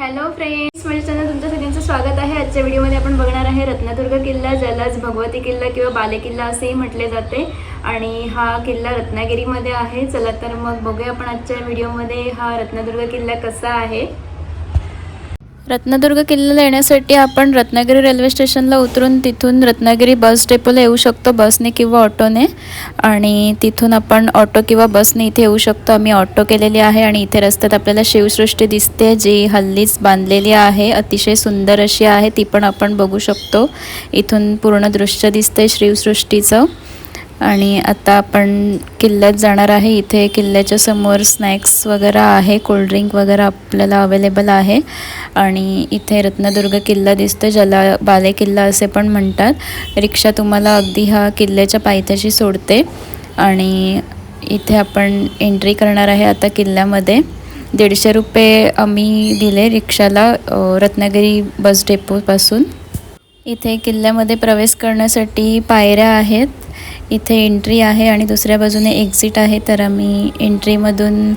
Hello friends, माझ्या channel तुमच्या सगळ्यांचं स्वागत आहे। आजच्या व्हिडिओमध्ये आपण बघणार आहे रत्नदुर्ग किल्ला, ज्यालाच भगवती किल्ला किंवा बालेकिल्ला असेही म्हटले जाते आणि हा किल्ला रत्नागिरीमध्ये आहे। चला तर मग बघूया आपण आजच्या व्हिडिओमध्ये हा रत्नदुर्ग किल्ला कसा आहे। रत्नदुर्ग किल्ल्याला येण्यासाठी आपण रत्नागिरी रेल्वे स्टेशनला उतरून तिथून रत्नागिरी बस डेपोला येऊ शकतो, बसने किंवा ऑटोने। आणि तिथून आपण ऑटो किंवा बसने इथे येऊ शकतो। आम्ही ऑटो केलेली आहे आणि इथे रस्त्यात आपल्याला शिवसृष्टी दिसते, जी हल्लीच बांधलेली आहे, अतिशय सुंदर अशी आहे, ती पण आपण बघू शकतो। इथून पूर्ण दृश्य दिसते शिवसृष्टीचं। आणि आता आपण किल्ल्यात जाणार आहे। इथे किल्ल्याच्या समोर स्नॅक्स वगैरे आहे, कोल्ड्रिंक वगैरे आपल्याला अवेलेबल आहे। आणि इथे रत्नदुर्ग किल्ला दिसतो, ज्याला बालेकिल्ला असे पण म्हणतात। रिक्षा तुम्हाला अगदी हा किल्ल्याच्या पायथ्याशी सोडते आणि इथे आपण एंट्री करणार आहे आता किल्ल्यामध्ये। 150 रुपये आम्ही दिले रिक्षाला रत्नागिरी बस डेपोपासून। इथे किल्ल्यामध्ये प्रवेश करण्यासाठी पायऱ्या आहेत, इथे एंट्री आहे आणि दुसऱ्या बाजूने एक्झिट आहे। तर आम्ही एंट्रीमधून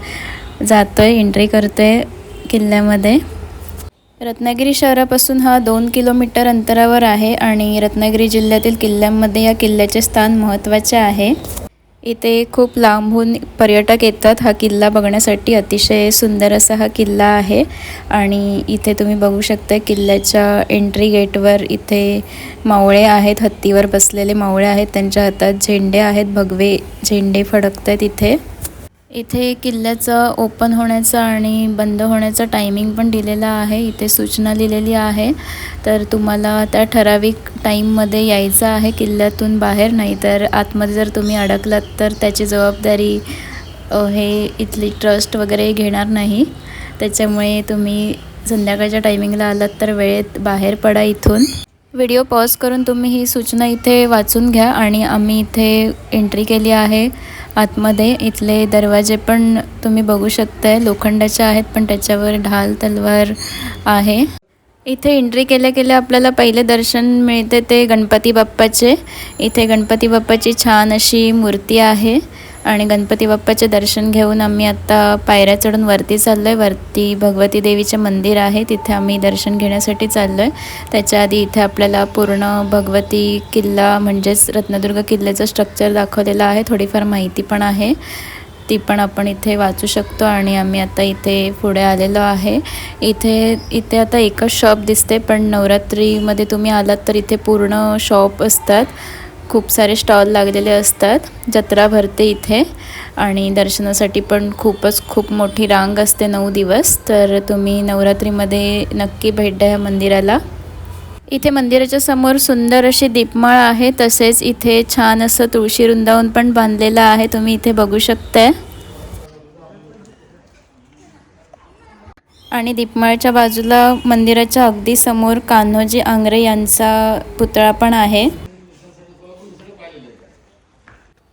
जातोय, एंट्री करतोय किल्ल्यामध्ये। रत्नागिरी शहरापासून हा 2 किलोमीटर अंतरावर आहे आणि रत्नागिरी जिल्ह्यातील किल्ल्यांमध्ये या किल्ल्याचे स्थान महत्त्वाचे आहे। इथे खूप लांबून पर्यटक येतात हा किल्ला बघण्यासाठी। अतिशय सुंदर असा हा किल्ला आहे आणि इथे तुम्ही बघू शकता किल्ल्याच्या एंट्री गेटवर इथे मावळे आहेत, हत्तीवर बसलेले मावळे आहेत, त्यांच्या हातात झेंडे आहेत, भगवे झेंडे फडकतात इथे। इथे किल्ल्याचा ओपन होण्याचा आणि बंद होण्याचा टायमिंग पण दिलेला आहे, इथे सूचना लिहिलेली आहे। तर तुम्हाला त्या ठराविक टाईममध्ये यायचं आहे किल्ल्यातून बाहेर, नाही तर आतमध्ये जर तुम्ही अडकलात तर त्याची जबाबदारी हे इथली ट्रस्ट वगैरे घेणार नाही। त्याच्यामुळे तुम्ही संध्याकाळच्या टायमिंगला आलात तर वेळेत बाहेर पडा इथून। व्हिडिओ पॉज करून तुम्ही ही सूचना इथे वाचून घ्या। आणि आम्ही इथे एंट्री केली आहे आतमध्ये। इथले दरवाजे पण तुम्ही बघू शकताय, लोखंडाचे आहेत पण त्याच्यावर ढाल तलवार आहे। इथे एंट्री केल्या केल्या आपल्याला पहिले दर्शन मिळते ते गणपती बाप्पाचे। इथे गणपती बाप्पाची छान अशी मूर्ती आहे आणि गणपती बाप्पाचे दर्शन घेऊन आम्ही आता पायऱ्या चढून वरती चाललो आहे। वरती भगवती देवीचे मंदिर आहे, तिथे आम्ही दर्शन घेण्यासाठी चाललो आहे। त्याच्या आधी इथे आपल्याला पूर्ण भगवती किल्ला म्हणजेच रत्नदुर्ग किल्ल्याचं स्ट्रक्चर दाखवलेलं आहे, थोडीफार माहिती पण आहे, ती पण आपण इथे वाचू शकतो। आणि आम्ही आता इथे पुढे आलेलो आहे। इथे आता एकच शॉप दिसते, पण नवरात्रीमध्ये तुम्ही आलात तर इथे पूर्ण शॉप असतात, खूप सारे स्टॉल लागलेले असतात, जत्रा भरते इथे। आणि दर्शनासाठी पण खूप मोठी रांग असते 9 दिवस। तर तुम्ही नवरात्रीमध्ये नक्की भेट द्या या मंदिराला। इथे मंदिराच्या समोर सुंदर अशी दीपमाळ आहे, तसेच इथे छान असं तुळशी वृंदावन पण बांधलेलं आहे, तुम्ही इथे बघू शकताय। आणि दीपमाळच्या बाजूला मंदिराच्या अगदी समोर कान्होजी आंग्रे यांचा पुतळा पण आहे।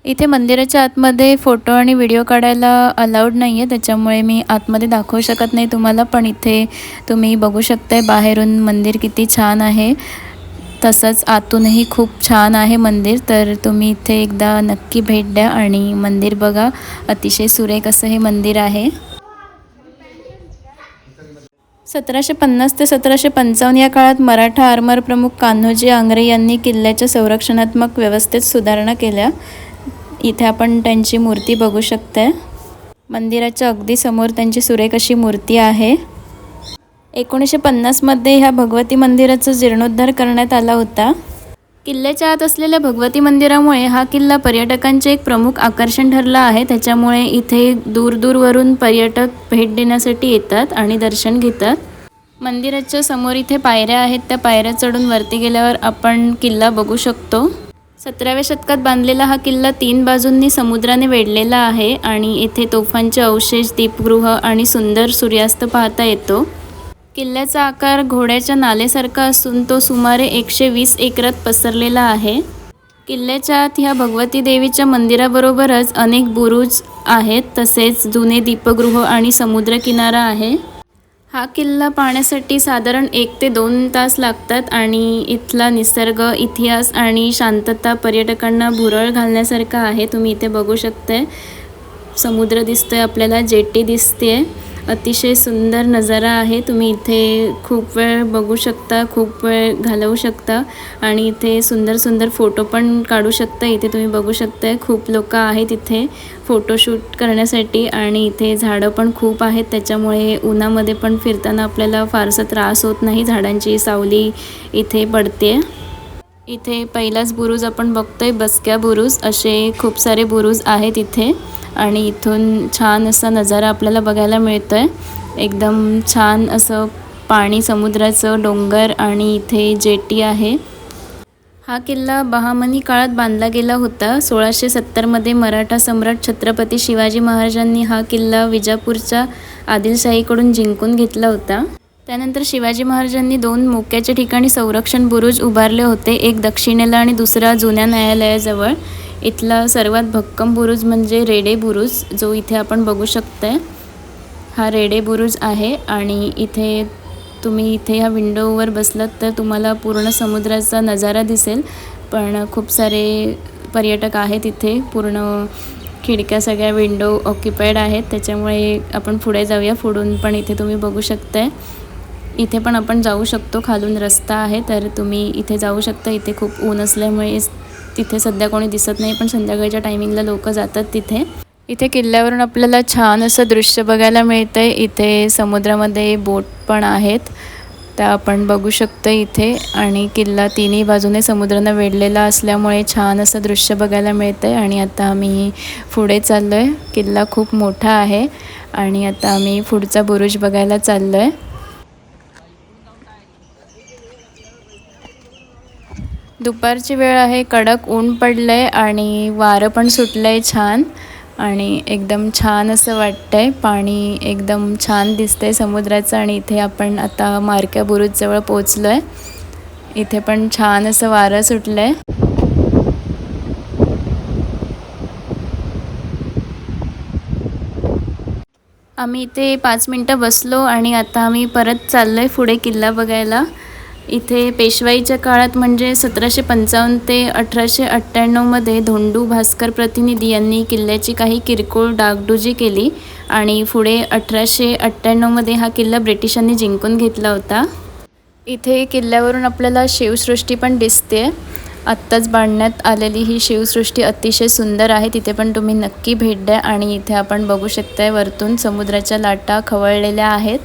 इथे मंदिराच्या आतमध्ये फोटो आणि व्हिडिओ काढायला अलाउड नाही आहे, त्याच्यामुळे मी आतमध्ये दाखवू शकत नाही तुम्हाला। पण इथे तुम्ही बघू शकताय बाहेरून मंदिर किती छान आहे, तसंच आतूनही खूप छान आहे मंदिर। तर तुम्ही इथे एकदा नक्की भेट द्या आणि मंदिर बघा, अतिशय सुरेख असं हे मंदिर आहे। 1750 ते 1755 या काळात मराठा आरमार प्रमुख कान्होजी आंग्रे यांनी किल्ल्याच्या संरक्षणात्मक व्यवस्थेत सुधारणा केल्या। इथे आपण त्यांची मूर्ती बघू शकताय, मंदिराच्या अगदी समोर त्यांची सुरेख अशी मूर्ती आहे। 1950 मध्ये ह्या भगवती मंदिराचा जीर्णोद्धार करण्यात आला होता। किल्ल्याच्या आत असलेल्या भगवती मंदिरामुळे हा किल्ला पर्यटकांचे एक प्रमुख आकर्षण ठरला आहे, त्याच्यामुळे इथे दूरवरून पर्यटक भेट देण्यासाठी येतात आणि दर्शन घेतात। मंदिराच्या समोर इथे पायऱ्या आहेत, त्या पायऱ्या चढून वरती गेल्यावर आपण किल्ला बघू शकतो। 17व्या शतकात बांधलेला हा किल्ला 3 बाजूंनी समुद्राने वेढलेला आहे आणि येथे तोफांचे अवशेष, दीपगृह आणि सुंदर सूर्यास्त पाहता येतो। किल्ल्याचा आकार घोड्याच्या नालेसारखा असून तो सुमारे 120 एकरात पसरलेला आहे। किल्ल्याच्या आत ह्या भगवती देवीच्या मंदिराबरोबरच अनेक बुरुज आहेत, तसेच जुने दीपगृह आणि समुद्रकिनारा आहे। हा किल्ला पाहण्यासाठी साधारण 1 ते 2 तास लागतात आणि इथला निसर्ग, इतिहास आणि शांतता पर्यटकांना भुरळ घालण्यासारखा आहे। तुम्ही इथे बघू शकताय समुद्र दिसतोय आपल्याला, जेटी दिसते अतिशय सुंदर नजारा आहे। तुम्ही इथे खूप वेळ बघू शकता, खूप वेळ घालवू शकता आणि इथे सुंदर सुंदर फोटो पण काढू शकता। इथे तुम्ही बघू शकता खूप लोक आहेत इथे फोटोशूट करण्यासाठी आणि इथे झाडं पण खूप आहेत, त्याच्यामुळे उन्हामध्ये पण फिरताना आपल्याला फारसा त्रास होत नाही। झाडांची सावली इथे पडते। इथे पहिलाच बुरुज आपण बघतोय, बसक्या बुरुज। असे खूप सारे बुरुज आहेत इथे आणि इथून छान असा नजारा आपल्याला बघायला मिळतोय। एकदम छान असं पाणी, समुद्राचं, डोंगर आणि इथे जेटी आहे। हा किल्ला बहामनी काळात बांधला गेला होता। 1670 मध्ये मराठा सम्राट छत्रपती शिवाजी महाराजांनी हा किल्ला विजापूरच्या आदिलशाहीकडून जिंकून घेतला होता। त्यानंतर शिवाजी महाराजांनी 2 मोक्याच्या ठिकाणी संरक्षण बुरुज उभारले होते, एक दक्षिणेला आणि दुसरा जुन्या न्यायालयाजवळ। इथला सर्वात भक्कम बुरुज म्हणजे रेडे बुरुज, जो इथे आपण बघू शकताय। हा रेडे बुरुज आहे आणि इथे तुम्ही इथे ह्या विंडोवर बसलात तर तुम्हाला पूर्ण समुद्राचा नजारा दिसेल। पण खूप सारे पर्यटक आहेत इथे, पूर्ण खिडक्या सगळ्या विंडो ऑक्युपाईड आहेत, त्याच्यामुळे आपण पुढे जाऊया। पुढून पण इथे तुम्ही बघू शकताय, इथे पण आपण जाऊ शकतो, खालून रस्ता आहे तर तुम्ही इथे जाऊ शकता। इथे खूप ऊन असल्यामुळे तिथे सध्या कोणी दिसत नाही, पण संध्याकाळच्या टायमिंगला लोक जातात तिथे। इथे किल्ल्यावरून आपल्याला छान असं दृश्य बघायला मिळतंय। इथे समुद्रामध्ये बोट पण आहेत, त्या आपण बघू शकतो इथे। आणि किल्ला तिन्ही बाजूने समुद्राने वेढलेला असल्यामुळे छान असं दृश्य बघायला मिळतंय। आणि आता आम्ही पुढे चाललोय, किल्ला खूप मोठा आहे आणि आता आम्ही पुढचा बुरुज बघायला चाललोय। दुपारची वेळ आहे, कडक ऊन पडलंय आणि वारं पण सुटलंय छान आणि एकदम छान असं वाटतंय। पाणी एकदम छान दिसतंय समुद्राचं आणि इथे आपण आता मारक्या बुरुज जवळ पोहोचलोय। इथे पण छान असं वारं सुटलंय। आम्ही इथे 5 मिनिटं बसलो आणि आता आम्ही परत चाललोय पुढे किल्ला बघायला। इथे पेशवाईच्या काळात म्हणजे 1755 ते 1898 मध्ये धोंडू भास्कर प्रतिनिधी यांनी किल्ल्याची काही किरकोळ डागडुजी केली आणि पुढे 1898 मध्ये हा किल्ला ब्रिटिशांनी जिंकून घेतला होता। इथे किल्ल्यावरून आपल्याला शिवसृष्टी पण दिसते। आत्ताच बांधण्यात आलेली ही शिवसृष्टी अतिशय सुंदर आहे, तिथे पण तुम्ही नक्की भेट द्या। आणि इथे आपण बघू शकताय वरतून समुद्राच्या लाटा खवळलेल्या आहेत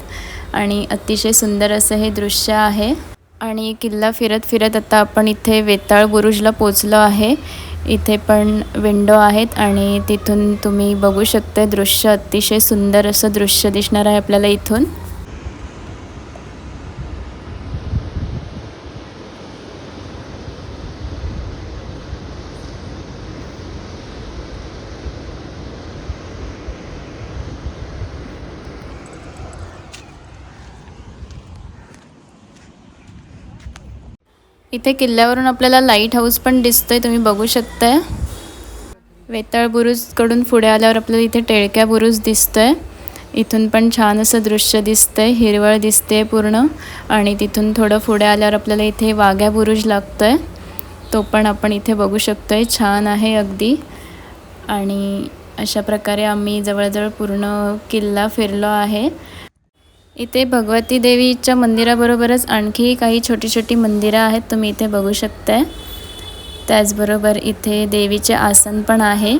आणि अतिशय सुंदर असं हे दृश्य आहे। आणि किल्ला फिरत फिरत आता आपण इथे वेताळ बुरुजला पोचलो आहे। इथे पण विंडो आहेत आणि तिथून तुम्ही बघू शकता दृश्य, अतिशय सुंदर असं दृश्य दिसणार आहे आपल्याला इथून। इथे किल्ल्यावरून आपल्याला लाईट हाऊस पण दिसतोय, तुम्ही बघू शकताय। वेताळ बुरुजकडून पुढे आल्यावर आपल्याला इथे टेळक्या बुरुज दिसतोय। इथून पण छान असं दृश्य दिसतंय, हिरवळ दिसते पूर्ण। आणि तिथून थोडं पुढे आल्यावर आपल्याला इथे वाघ्या बुरुज लागतोय, तो पण आपण इथे बघू शकतोय, छान आहे अगदी। आणि अशा प्रकारे आम्ही जवळजवळ पूर्ण किल्ला फिरलो आहे। इथे भगवती देवीच्या मंदिराबरोबरच आणखी काही छोटी छोटी मंदिरं आहेत, तुम्ही इथे बघू शकताय। त्याचबरोबर इथे देवीचे आसन पण आहे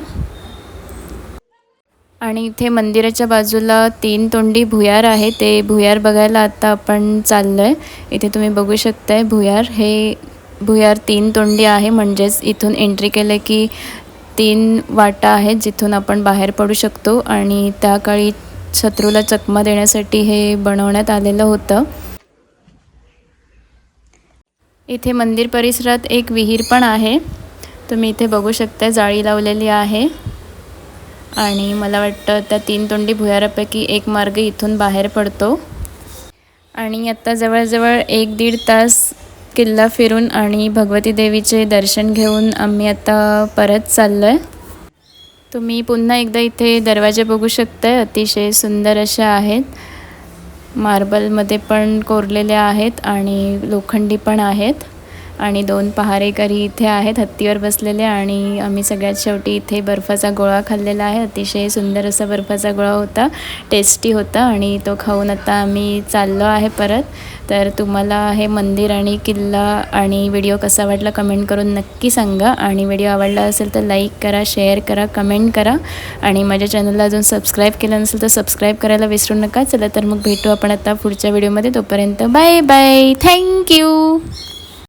आणि इथे मंदिराच्या बाजूला 3 तोंडी भुयार आहे, ते भुयार बघायला आता आपण चाललोय। इथे तुम्ही बघू शकताय भुयार, हे भुयार 3 तोंडी आहे, म्हणजेच इथून एंट्री केलं की 3 वाटा आहेत जिथून आपण बाहेर पडू शकतो। आणि त्या काळी शत्रूला चकमा देण्यासाठी हे बनवण्यात आलेलं होतं। इथे मंदिर परिसरात एक विहीर पण आहे, तुम्ही इथे बघू शकता, जाळी लावलेली आहे। आणि मला वाटतं त्या 3 तोंडी भुयारापैकी एक मार्ग इथून बाहेर पडतो। आणि आता जवळजवळ 1-1.5 तास किल्ला फिरून आणि भगवती देवीचे दर्शन घेऊन आम्ही आता परत चाललोय। तुम्ही पुन्हा एकदा इथे दरवाजे बघू शकताय, अतिशय सुंदर असे आहेत, मार्बलमध्ये पण कोरलेले आहेत आणि लोखंडी पण आहेत। आणि 2 पहारेकरी इथे आहेत हत्तीवर बसलेले आणि आम्ही सगळ्यात शेवटी इथे बर्फाचा गोळा खाल्लेला आहे. अतिशय सुंदर असा बर्फाचा गोळा होता, टेस्टी होता आणि तो खाऊन आता आम्ही चाललो आहे परत. तर तुम्हाला हे मंदिर आणि किल्ला आणि व्हिडिओ कसा वाटला कमेंट करून नक्की सांगा आणि व्हिडिओ आवडला असेल तर लाईक करा, शेअर करा, कमेंट करा आणि माझ्या चॅनलला अजून सबस्क्राईब केलं नसेल तर सबस्क्राईब करायला विसरू नका. चला तर मग भेटू आपण आता पुढच्या व्हिडिओमध्ये. तोपर्यंत बाय बाय, थँक्यू.